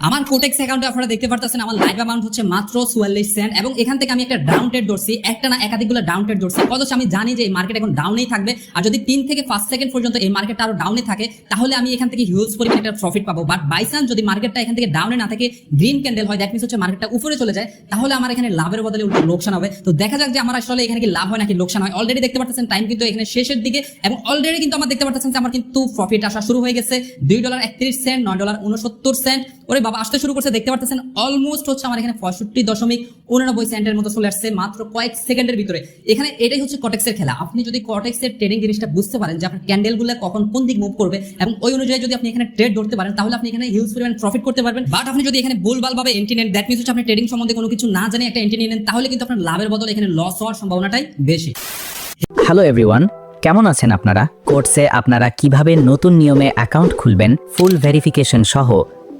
আমার কোটেক্স অ্যাকাউন্টে আপনারা দেখতে পারতেছেন আমার লাইভ অ্যামাউন্ট হচ্ছে মাত্র 44 সেন্ট এবং এখান থেকে আমি একটা ডাউন ট্রেড ধরছি, একটা না একাধিকগুলো ডাউন ট্রেড ধরছি। অথচ আমি জানি যে এই মার্কেট এখন ডাউনেই থাকবে, আর যদি 3 থেকে 5 সেকেন্ড পর্যন্ত এই মার্কেটটা আরো ডাউনে থাকে তাহলে আমি এখান থেকে হিউজ পরিমাণে একটা প্রফিট পাবো। বাট বাই চান্স যদি মার্কেটটা এখান থেকে ডাউনে না থাকে, গ্রিন ক্যান্ডেল হয়, দ্যাট মিন্স হচ্ছে মার্কেটটা উপরে চলে যায়, তাহলে আমার এখানে লাভের বদলে উল্টো লোকসান হবে। তো দেখা যাক যে আমার আসলে এখানে কি লাভ হয় নাকি লোকসান হয়। অলরেডি দেখতে পাচ্ছেন টাইম কিন্তু এখানে শেষের দিকে এবং অলরেডি কিন্তু আমার দেখতে পাচ্ছেন যে আমার কিন্তু প্রফিট আসা শুরু হয়ে গেছে। $2.31, $9.69। ওরে বাবা, আসতে শুরু করছে। দেখতে পাচ্ছেন অলমোস্ট হচ্ছে আমার এখানে 65.89 সেন্টের মতো চলে আসছে মাত্র কয়েক সেকেন্ডের ভিতরে। এখানে এটাই হচ্ছে কটেক্সের খেলা। আপনি যদি কটেক্সের ট্রেডিং জিনিসটা বুঝতে পারেন যে আপনার ক্যান্ডেলগুলো কখন কোন দিক মুভ করবে এবং ওই অনুযায়ী যদি আপনি এখানে ট্রেড ধরতে পারেন তাহলে আপনি এখানে হিউজ পরিমাণ প্রফিট করতে পারবেন। বাট আপনি যদি এখানে ভুলভাল ভাবে এন্ট্রি নেন, দ্যাট মিন্স হচ্ছে আপনি ট্রেডিং সম্বন্ধে কোনো কিছু না জানে একটা এন্ট্রি নেন, তাহলে কিন্তু আপনার লাভের বদলে এখানে লস হওয়ার সম্ভাবনাটাই বেশি। হ্যালো এভরিওয়ান, কেমন আছেন আপনারা? কোর্সে আপনারা কিভাবে নতুন নিয়মে অ্যাকাউন্ট খুলবেন ফুল ভেরিফিকেশন সহ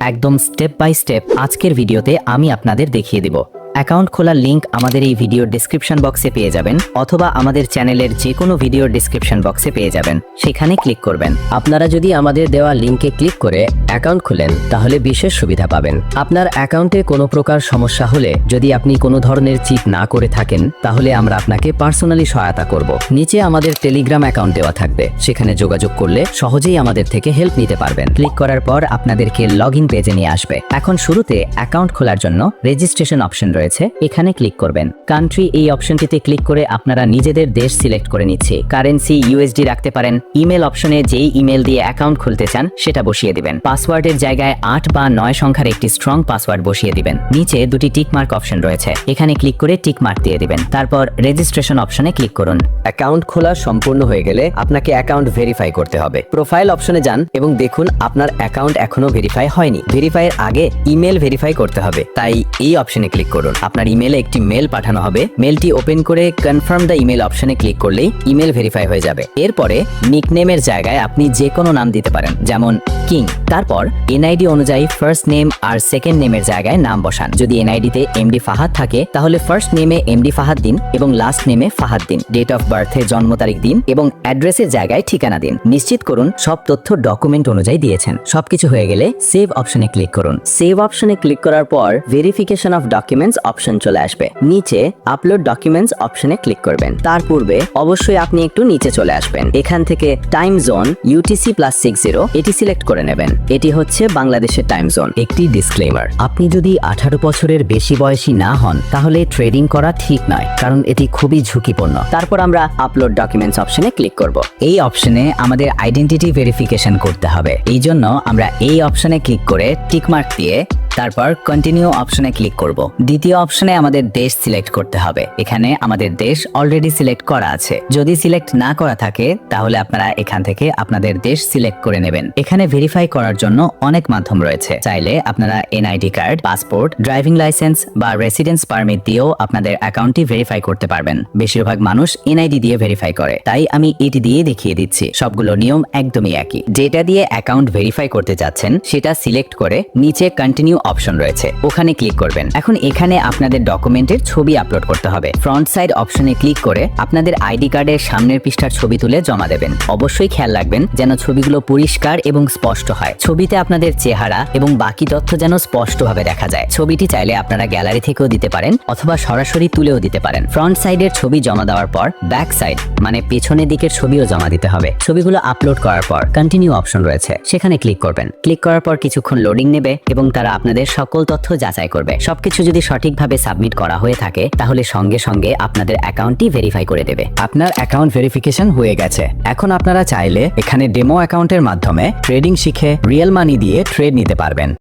একদম স্টেপ বাই স্টেপ আজকের ভিডিওতে আমি আপনাদের দেখিয়ে দিব। অ্যাকাউন্ট খোলার লিংক আমাদের এই ভিডিওর ডেসক্রিপশন বক্সে পেয়ে যাবেন অথবা আমাদের চ্যানেলের যে কোনো ভিডিওর ডেসক্রিপশন বক্সে পেয়ে যাবেন, সেখানে ক্লিক করবেন। আপনারা যদি আমাদের দেওয়া লিংকে ক্লিক করে অ্যাকাউন্ট খুলেন তাহলে বিশেষ সুবিধা পাবেন। আপনার অ্যাকাউন্টে কোনো প্রকার সমস্যা হলে যদি আপনি কোনো ধরনের চিট না করে থাকেন তাহলে আমরা আপনাকে পার্সোনালি সহায়তা করব। নিচে আমাদের টেলিগ্রাম অ্যাকাউন্ট দেওয়া থাকবে, সেখানে যোগাযোগ করলে সহজেই আমাদের থেকে হেল্প নিতে পারবেন। ক্লিক করার পর আপনাদেরকে লগ ইন পেজে নিয়ে আসবে। এখন শুরুতে অ্যাকাউন্ট খোলার জন্য রেজিস্ট্রেশন অপশন রয়েছে, এখানে ক্লিক করবেন। কান্ট্রি এই অপশনটিতে ক্লিক করে আপনারা নিজেদের দেশ সিলেক্ট করে নিচ্ছে। কারেন্সি ইউএসডি রাখতে পারেন। ইমেল অপশনে যেই ইমেল দিয়ে অ্যাকাউন্ট খুলতে চান সেটা বসিয়ে দিবেন। পাসওয়ার্ডের জায়গায় 8 বা 9 সংখ্যার একটি স্ট্রং পাসওয়ার্ড বসিয়ে দিবেন। নিচে দুটি টিক মার্ক অপশন রয়েছে, এখানে ক্লিক করে টিক মার্ক দিয়ে দিবেন। তারপর রেজিস্ট্রেশন অপশনে ক্লিক করুন। অ্যাকাউন্ট খোলা সম্পূর্ণ হয়ে গেলে আপনাকে অ্যাকাউন্ট ভেরিফাই করতে হবে। প্রোফাইল অপশনে যান এবং দেখুন আপনার অ্যাকাউন্ট এখনো ভেরিফাই হয়নি। ভেরিফাইয়ের আগে ইমেল ভেরিফাই করতে হবে, তাই এই অপশনে ক্লিক করুন। আপনার ইমেলে একটি মেল পাঠানো হবে। মেলটি ওপেন করে কনফার্ম দ্য ইমেল অপশনে ক্লিক করলেই ইমেল ভেরিফাই হয়ে যাবে। এরপরে নিকনেমের জায়গায় আপনি যে কোনো নাম দিতে পারেন, যেমন কিং। তারপর এনআইডি অনুযায়ী ফার্স্ট নেম আর সেকেন্ড নেমের জায়গায় নাম বসান। যদি এনআইডিতে এমডি ফাহাদ থাকে তাহলে ফার্স্ট নেমে এমডি ফাহাদ দিন এবং লাস্ট নেমে ফাহাদ দিন। ডেট অফ বার্থে জন্ম তারিখ দিন এবং অ্যাড্রেসের জায়গায় ঠিকানা দিন। নিশ্চিত করুন সব তথ্য ডকুমেন্ট অনুযায়ী দিয়েছেন। সবকিছু হয়ে গেলে সেভ অপশনে ক্লিক করুন। সেভ অপশনে ক্লিক করার পর ভেরিফিকেশন অফ ডকুমেন্টস অপশন চলে আসবে। নিচে আপলোড ডকুমেন্টস অপশনে ক্লিক করবেন। তার পূর্বে অবশ্যই আপনি একটু নিচে চলে আসবেন। এখান থেকে টাইম জোন UTC+60 এটি সিলেক্ট করে নেবেন। এটি হচ্ছে বাংলাদেশের টাইম জোন। একটি ডিসক্লেমার, আপনি যদি 18 বছরের বেশি বয়সী না হন তাহলে ট্রেডিং করা ঠিক নয়, কারণ এটি খুবই ঝুঁকিপূর্ণ। তারপর আমরা আপলোড ডকুমেন্টস অপশনে ক্লিক করব। এই অপশনে আমাদের আইডেন্টিটি ভেরিফিকেশন করতে হবে। এই জন্য আমরা এই অপশনে ক্লিক করে টিক মার্ক দিয়ে তারপর কন্টিনিউ অপশনে ক্লিক করব। দ্বিতীয় অপশনে আমাদের দেশ সিলেক্ট করতে হবে। এখানে আমাদের দেশ অলরেডি সিলেক্ট করা আছে। যদি সিলেক্ট না করা থাকে তাহলে আপনারা এখান থেকে আপনাদের দেশ সিলেক্ট করে নেবেন। এখানে ভেরিফাই করার জন্য অনেক মাধ্যম রয়েছে। চাইলে আপনারা NID card, passport, driving licence বা রেসিডেন্স পারমিট দিয়েও আপনাদের অ্যাকাউন্টটি ভেরিফাই করতে পারবেন। বেশিরভাগ মানুষ এনআইডি দিয়ে ভেরিফাই করে, তাই আমি এটি দিয়ে দেখিয়ে দিচ্ছি। সবগুলো নিয়ম একদমই একই। যেটা দিয়ে অ্যাকাউন্ট ভেরিফাই করতে যাচ্ছেন সেটা সিলেক্ট করে নিচে কন্টিনিউ অপশন রয়েছে, ওখানে ক্লিক করবেন। এখন এখানে আপনাদের ডকুমেন্টের ছবি আপলোড করতে হবে। ফ্রন্ট সাইড অপশনে ক্লিক করে আপনাদের আইডি কার্ডের সামনের পৃষ্ঠার ছবি তুলে জমা দেবেন। অবশ্যই খেয়াল রাখবেন যেন ছবিগুলো পরিষ্কার এবং স্পষ্ট হয়। ছবিতে আপনাদের চেহারা এবং বাকি তথ্য যেন স্পষ্টভাবে দেখা যায়। ছবিটি চাইলে আপনারা গ্যালারি থেকেও দিতে পারেন অথবা সরাসরি তুলেও দিতে পারেন। ফ্রন্ট সাইডের ছবি জমা দেওয়ার পর ব্যাক সাইড মানে পেছনের দিকের ছবিও জমা দিতে হবে। ছবিগুলো আপলোড করার পর কন্টিনিউ অপশন রয়েছে, সেখানে ক্লিক করবেন। ক্লিক করার পর কিছুক্ষণ লোডিং নেবে এবং তারা আপনাদের সকল তথ্য যাচাই করবে। সবকিছু যদি সঠিকভাবে সাবমিট করা হয়ে থাকে তাহলে সঙ্গে সঙ্গে আপনাদের অ্যাকাউন্টটি ভেরিফাই করে দেবে। আপনার অ্যাকাউন্ট ভেরিফিকেশন হয়ে গেছে। এখন আপনারা চাইলে এখানে ডেমো অ্যাকাউন্টের মাধ্যমে ট্রেডিং শিখে রিয়েল মানি দিয়ে ট্রেড নিতে পারবেন।